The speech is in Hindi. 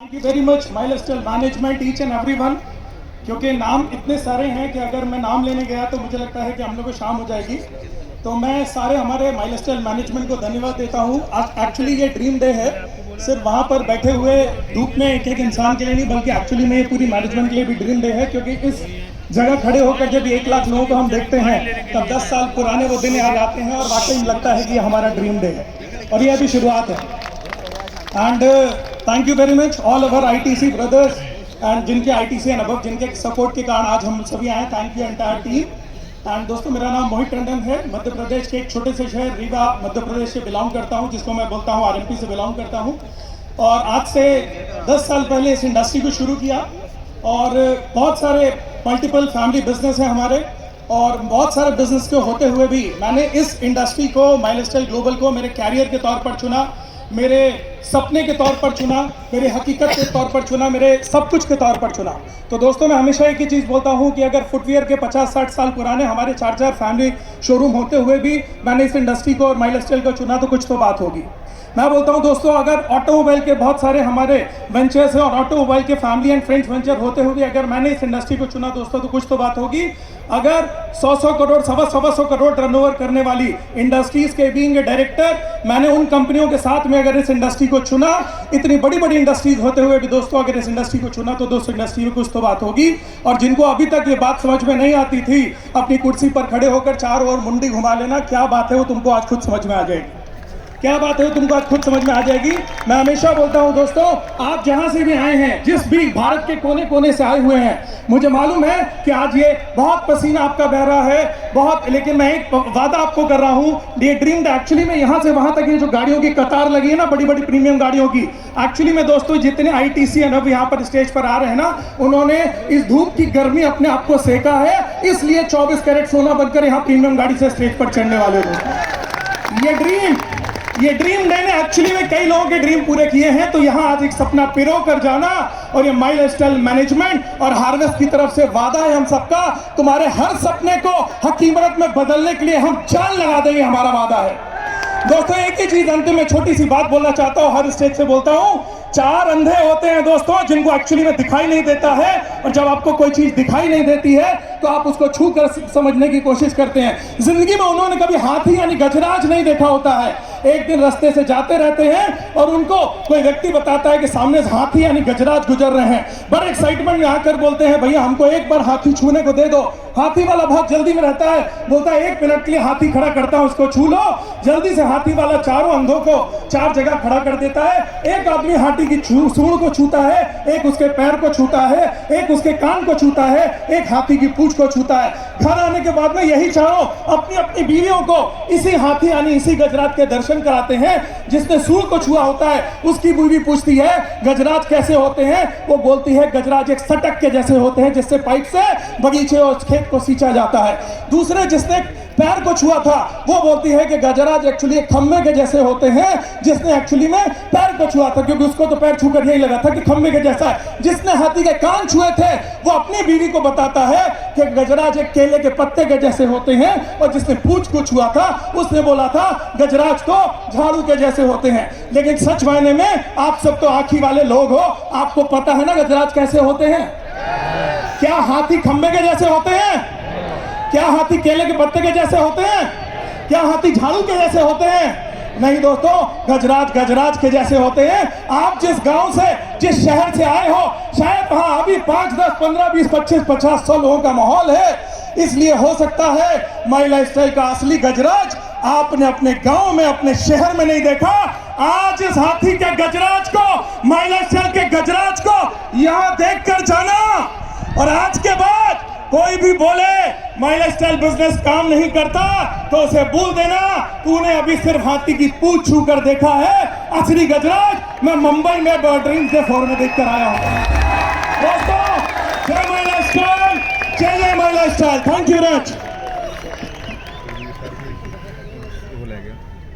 Thank you very much Mi Lifestyle management each and everyone. क्योंकि नाम इतने सारे हैं कि अगर मैं नाम लेने गया तो मुझे लगता है कि हम लोग को शाम हो जाएगी। तो मैं सारे हमारे माइलस्टाइल मैनेजमेंट को धन्यवाद देता हूँ। आज एक्चुअली ये ड्रीम डे है, सिर्फ वहाँ पर बैठे हुए धूप में एक एक इंसान के लिए नहीं, बल्कि एक्चुअली में ये पूरी मैनेजमेंट के लिए भी ड्रीम डे है। क्योंकि इस जगह खड़े होकर जब 1 लाख लोगों को हम देखते हैं तब 10 साल पुराने वो दिन याद आते हैं और वाकई में लगता है कि ये हमारा ड्रीम डे है और ये अभी शुरुआत है। And thank you very much all over ITC brothers and जिनके आईटीसी एंड अबव, जिनके सपोर्ट के कारण आज हम सभी आए। Thank you entire team. And दोस्तों, मेरा नाम मोहित टंडन है। मध्य प्रदेश के एक छोटे से शहर रीवा मध्य प्रदेश से बिलोंग करता हूं, जिसको मैं बोलता हूं आरएमपी से बिलोंग करता हूं। और आज से 10 साल पहले इस इंडस्ट्री को शुरू किया और बहुत सारे मल्टीपल फैमिली बिजनेस हैं हमारे, और बहुत सारे बिजनेस के होते हुए भी मैंने इस इंडस्ट्री को, माइलस्टाइल ग्लोबल को मेरे कैरियर के तौर पर चुना, मेरे सपने के तौर पर चुना, मेरे हकीकत के तौर पर चुना, मेरे सब कुछ के तौर पर चुना। तो दोस्तों, मैं हमेशा एक ही चीज़ बोलता हूं कि अगर फुटवियर के 50-60 साल पुराने हमारे 4-4 फैमिली शोरूम होते हुए भी मैंने इस इंडस्ट्री को और माइलस्टाइल को चुना तो कुछ तो बात होगी। मैं बोलता हूं दोस्तों, अगर ऑटोमोबाइल के बहुत सारे हमारे वेंचर्स हैं और ऑटोमोबाइल के फैमिली एंड फ्रेंड्स वेंचर होते हुए अगर मैंने इस इंडस्ट्री को चुना दोस्तों तो कुछ तो बात होगी। अगर 100 करोड़, सवा 100 करोड़ टर्नओवर करने वाली इंडस्ट्रीज के बीइंग ए डायरेक्टर मैंने उन कंपनियों के साथ में अगर इस इंडस्ट्री को चुना, इतनी बड़ी बड़ी इंडस्ट्रीज होते हुए भी दोस्तों अगर इस इंडस्ट्री को चुना तो दोस्तों इंडस्ट्री में कुछ तो बात होगी। और जिनको अभी तक ये बात समझ में नहीं आती थी, अपनी कुर्सी पर खड़े होकर चारों ओर मुंडी घुमा लेना, क्या बात है वो तुमको आज खुद समझ में आ जाएगी। क्या बात है तुमको आज खुद समझ में आ जाएगी। मैं हमेशा बोलता हूं दोस्तों, आप जहां से भी आए हैं, जिस भी भारत के कोने कोने से आए हुए हैं, मुझे मालूम है कि आज ये बहुत पसीना आपका बह रहा है बहुत, लेकिन मैं एक वादा आपको कर रहा हूं, ये ड्रीम एक्चुअली में यहां से वहां तक ये जो गाड़ियों की कतार लगी है ना, बड़ी बड़ी प्रीमियम गाड़ियों की, एक्चुअली में दोस्तों जितने आईटीसी अब यहाँ पर स्टेज पर आ रहे हैं ना, उन्होंने इस धूप की गर्मी अपने आप को सेका है, इसलिए 24 कैरेट सोना बनकर यहाँ प्रीमियम गाड़ी से स्टेज पर चढ़ने वाले लोग। ये ड्रीम डे ने एक्चुअली में कई लोगों के ड्रीम पूरे किए हैं। तो यहाँ आज एक सपना पिरो कर जाना, और ये माइलस्टाइल मैनेजमेंट और हार्वेस्ट की तरफ से वादा है हम सबका, तुम्हारे हर सपने को हकीकत में बदलने के लिए हम जान लगा देंगे, हमारा वादा है। दोस्तों, एक ही चीज अंतिम में छोटी सी बात बोलना चाहता हूँ, हर स्टेज से बोलता हूँ, 4 अंधे होते हैं दोस्तों जिनको एक्चुअली में दिखाई नहीं देता है, और जब आपको कोई चीज दिखाई नहीं देती है तो आप उसको छू कर समझने की कोशिश करते हैं। जिंदगी में उन्होंने कभी हाथी यानी गजराज नहीं देखा होता है। एक दिन रास्ते से जाते रहते हैं और उनको कोई व्यक्ति बताता है कि सामने से हाथी यानी गजराज गुजर रहे हैं। बड़े एक्साइटमेंट में आकर बोलते हैं, भैया हमको एक बार हाथी छूने को दे दो। हाथी वाला बहुत जल्दी में रहता है, बोलता है 1 मिनट के लिए हाथी खड़ा करता हूं, उसको छू लो। जल्दी से हाथी वाला चारों अंधों को 4 जगह खड़ा कर देता है। एक आदमी हाथी की सूंड को छूता है, एक उसके पैर को छूता है, एक उसके कान को छूता है, एक हाथी की पूंछ को छूता है। घर आने के बाद में यही चारों अपनी अपनी बीवियों को इसी हाथी यानी इसी गजराज के दर्शन कराते हैं। जिसने सूंड को छुआ होता है उसकी बीवी पूछती है गजराज कैसे होते हैं, वो बोलती है गजराज एक सटक के जैसे होते हैं जिससे पाइप से बगीचे और खेत को सींचा जाता है। दूसरे जिसने पैर को छुआ था वो बोलती है कि गजराज एक्चुअली एक खम्बे के जैसे होते हैं जिसने एक्चुअली में पैर को छुआ था, क्योंकि उसको तो पैर छूकर यही लगा था कि खम्बे के जैसा है। जिसने हाथी के कान छुए थे वो अपनी बीवी को बताता है कि गजराज एक केले के पत्ते के जैसे होते हैं, और जिसने पूंछ को छुआ था उसने बोला था गजराज को झाड़ू के जैसे होते हैं। लेकिन सच मायने में आप सब तो आंखी वाले लोग हो, आपको पता है ना गजराज कैसे होते हैं। क्या हाथी खम्बे के जैसे होते हैं? क्या हाथी केले के पत्ते के जैसे होते हैं? क्या हाथी झाड़ू के जैसे होते हैं? नहीं दोस्तों, गजराज के जैसे होते हैं। आप जिस गांव से, जिस शहर से आए हो, शायद वहां अभी 5, 10, 15, 20, 25, 50, 100 लोगों का माहौल है। इसलिए हो सकता है माइलस्टाइल का असली गजराज आपने अपने गांव में, अपने शहर में नहीं देखा। आज इस हाथी के गजराज को, माइलस्टाइल के गजराज को यहां देख कर जाना, और आज के बाद कोई भी बोले माइलस्टाइल बिजनेस काम नहीं करता तो उसे बोल देना, तूने अभी सिर्फ हाथी की पूंछ छू कर देखा है। असली गजराज मैं मुंबई में ड्रीम्स डे 4 में देखकर आया हूं। दोस्तों, जय माइलस्टाइल, जय Mi Lifestyle. Thank you very much.